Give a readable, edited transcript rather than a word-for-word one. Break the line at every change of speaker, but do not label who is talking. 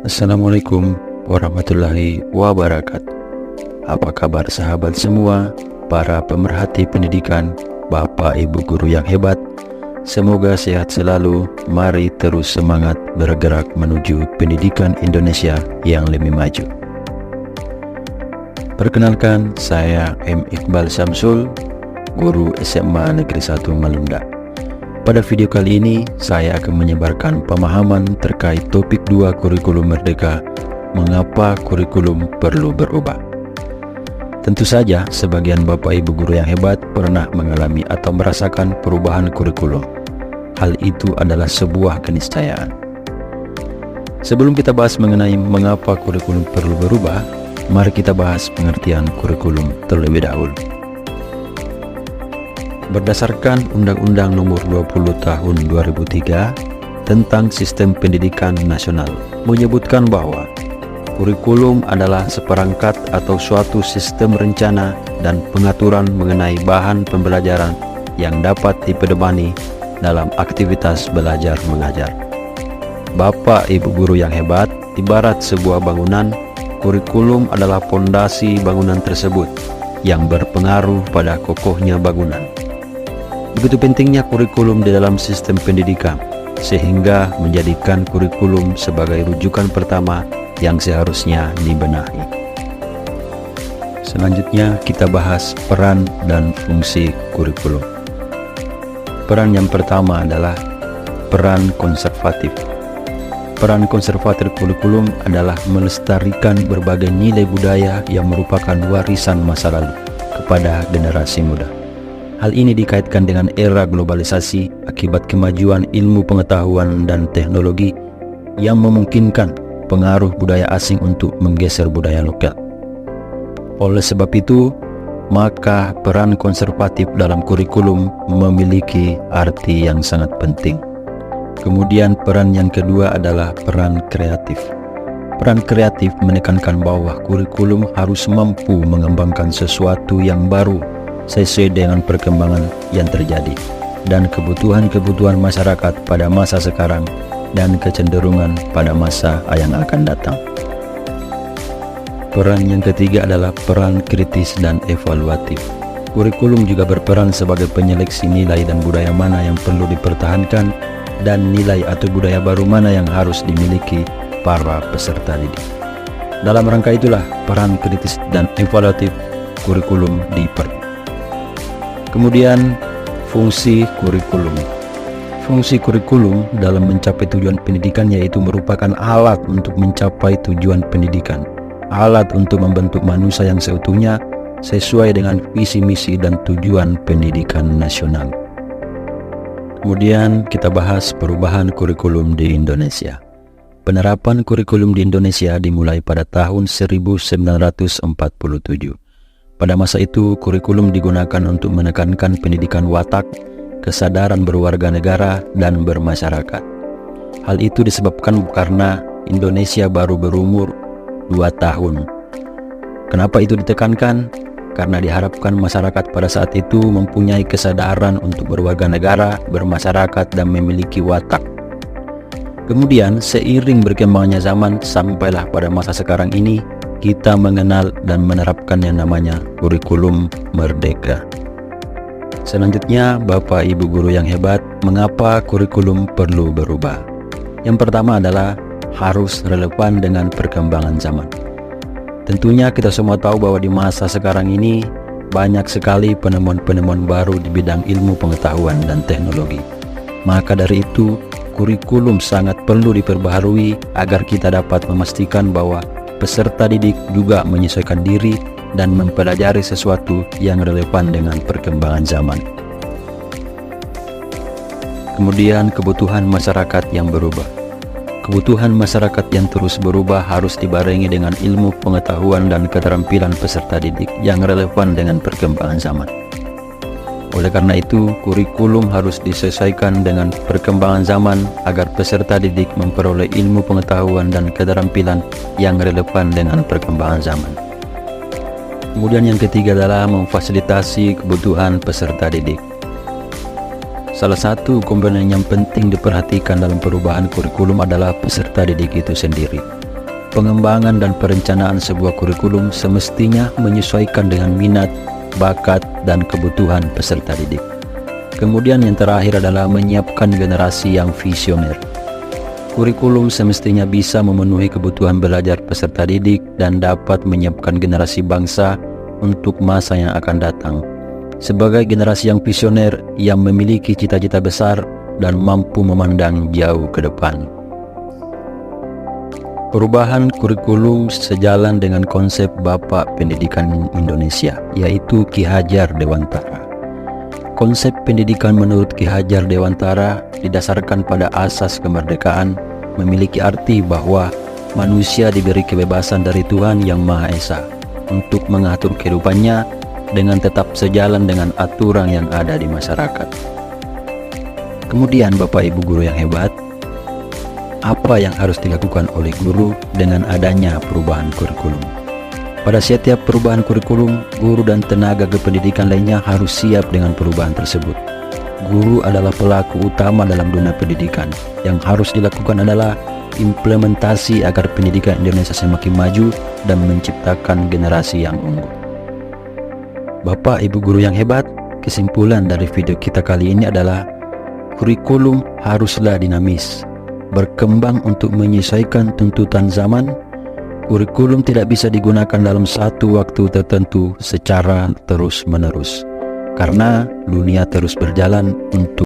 Assalamualaikum warahmatullahi wabarakatuh. Apa kabar sahabat semua, para pemerhati pendidikan, Bapak Ibu guru yang hebat? Semoga sehat selalu. Mari terus semangat bergerak menuju pendidikan Indonesia yang lebih maju. Perkenalkan, saya M. Iqbal Syamsul, guru SMA Negeri 1 Malunda. Pada video kali ini, saya akan menyebarkan pemahaman terkait topik 2 kurikulum merdeka, mengapa kurikulum perlu berubah. Tentu saja, sebagian Bapak Ibu guru yang hebat pernah mengalami atau merasakan perubahan kurikulum. Hal itu adalah sebuah keniscayaan. Sebelum kita bahas mengenai mengapa kurikulum perlu berubah, mari kita bahas pengertian kurikulum terlebih dahulu. Berdasarkan Undang-Undang Nomor 20 Tahun 2003 tentang Sistem Pendidikan Nasional menyebutkan bahwa kurikulum adalah seperangkat atau suatu sistem rencana dan pengaturan mengenai bahan pembelajaran yang dapat dipedomani dalam aktivitas belajar mengajar. Bapak Ibu guru yang hebat, ibarat sebuah bangunan, kurikulum adalah fondasi bangunan tersebut yang berpengaruh pada kokohnya bangunan. Begitu pentingnya kurikulum di dalam sistem pendidikan, sehingga menjadikan kurikulum sebagai rujukan pertama yang seharusnya dibenahi. Selanjutnya kita bahas peran dan fungsi kurikulum. Peran yang pertama adalah peran konservatif. Peran konservatif kurikulum adalah melestarikan berbagai nilai budaya yang merupakan warisan masa lalu kepada generasi muda. Hal ini dikaitkan dengan era globalisasi akibat kemajuan ilmu pengetahuan dan teknologi yang memungkinkan pengaruh budaya asing untuk menggeser budaya lokal. Oleh sebab itu, maka peran konservatif dalam kurikulum memiliki arti yang sangat penting. Kemudian peran yang kedua adalah peran kreatif. Peran kreatif menekankan bahwa kurikulum harus mampu mengembangkan sesuatu yang baru sesuai dengan perkembangan yang terjadi dan kebutuhan-kebutuhan masyarakat pada masa sekarang dan kecenderungan pada masa yang akan datang. Peran yang ketiga adalah peran kritis dan evaluatif. Kurikulum juga berperan sebagai penyeleksi nilai dan budaya mana yang perlu dipertahankan dan nilai atau budaya baru mana yang harus dimiliki para peserta didik. Dalam rangka itulah peran kritis dan evaluatif kurikulum diperlukan. Kemudian fungsi kurikulum. Fungsi kurikulum dalam mencapai tujuan pendidikan yaitu merupakan alat untuk mencapai tujuan pendidikan, alat untuk membentuk manusia yang seutuhnya sesuai dengan visi misi dan tujuan pendidikan nasional. Kemudian kita bahas perubahan kurikulum di Indonesia. Penerapan kurikulum di Indonesia dimulai pada tahun 1947. Pada masa itu, kurikulum digunakan untuk menekankan pendidikan watak, kesadaran berwarga negara, dan bermasyarakat. Hal itu disebabkan karena Indonesia baru berumur 2 tahun. Kenapa itu ditekankan? Karena diharapkan masyarakat pada saat itu mempunyai kesadaran untuk berwarga negara, bermasyarakat, dan memiliki watak. Kemudian, seiring berkembangnya zaman, sampailah pada masa sekarang ini, kita mengenal dan menerapkan yang namanya kurikulum merdeka. Selanjutnya, Bapak Ibu guru yang hebat, mengapa kurikulum perlu berubah? Yang pertama adalah harus relevan dengan perkembangan zaman. Tentunya kita semua tahu bahwa di masa sekarang ini banyak sekali penemuan-penemuan baru di bidang ilmu pengetahuan dan teknologi. Maka dari itu, kurikulum sangat perlu diperbaharui agar kita dapat memastikan bahwa peserta didik juga menyesuaikan diri dan mempelajari sesuatu yang relevan dengan perkembangan zaman. Kemudian kebutuhan masyarakat yang berubah. Kebutuhan masyarakat yang terus berubah harus dibarengi dengan ilmu pengetahuan dan keterampilan peserta didik yang relevan dengan perkembangan zaman. Oleh karena itu, kurikulum harus disesuaikan dengan perkembangan zaman agar peserta didik memperoleh ilmu pengetahuan dan keterampilan yang relevan dengan perkembangan zaman. Kemudian yang ketiga adalah memfasilitasi kebutuhan peserta didik. Salah satu komponen yang penting diperhatikan dalam perubahan kurikulum adalah peserta didik itu sendiri. pengembangan dan perencanaan sebuah kurikulum semestinya menyesuaikan dengan minat, bakat, dan kebutuhan peserta didik. Kemudian yang terakhir adalah menyiapkan generasi yang visioner. Kurikulum semestinya bisa memenuhi kebutuhan belajar peserta didik dan dapat menyiapkan generasi bangsa untuk masa yang akan datang. Sebagai generasi yang visioner yang memiliki cita-cita besar dan mampu memandang jauh ke depan. Perubahan kurikulum sejalan dengan konsep Bapak Pendidikan Indonesia, yaitu Ki Hajar Dewantara. Konsep pendidikan menurut Ki Hajar Dewantara didasarkan pada asas kemerdekaan, memiliki arti bahwa manusia diberi kebebasan dari Tuhan Yang Maha Esa untuk mengatur kehidupannya dengan tetap sejalan dengan aturan yang ada di masyarakat. Kemudian Bapak Ibu guru yang hebat, apa yang harus dilakukan oleh guru dengan adanya perubahan kurikulum? Pada setiap perubahan kurikulum, guru dan tenaga kependidikan lainnya harus siap dengan perubahan tersebut. Guru adalah pelaku utama dalam dunia pendidikan. Yang harus dilakukan adalah implementasi agar pendidikan Indonesia semakin maju dan menciptakan generasi yang unggul. Bapak Ibu guru yang hebat, kesimpulan dari video kita kali ini adalah kurikulum haruslah dinamis, berkembang untuk menyesuaikan tuntutan zaman. Kurikulum tidak bisa digunakan dalam satu waktu tertentu secara terus-menerus, karena dunia terus berjalan untuk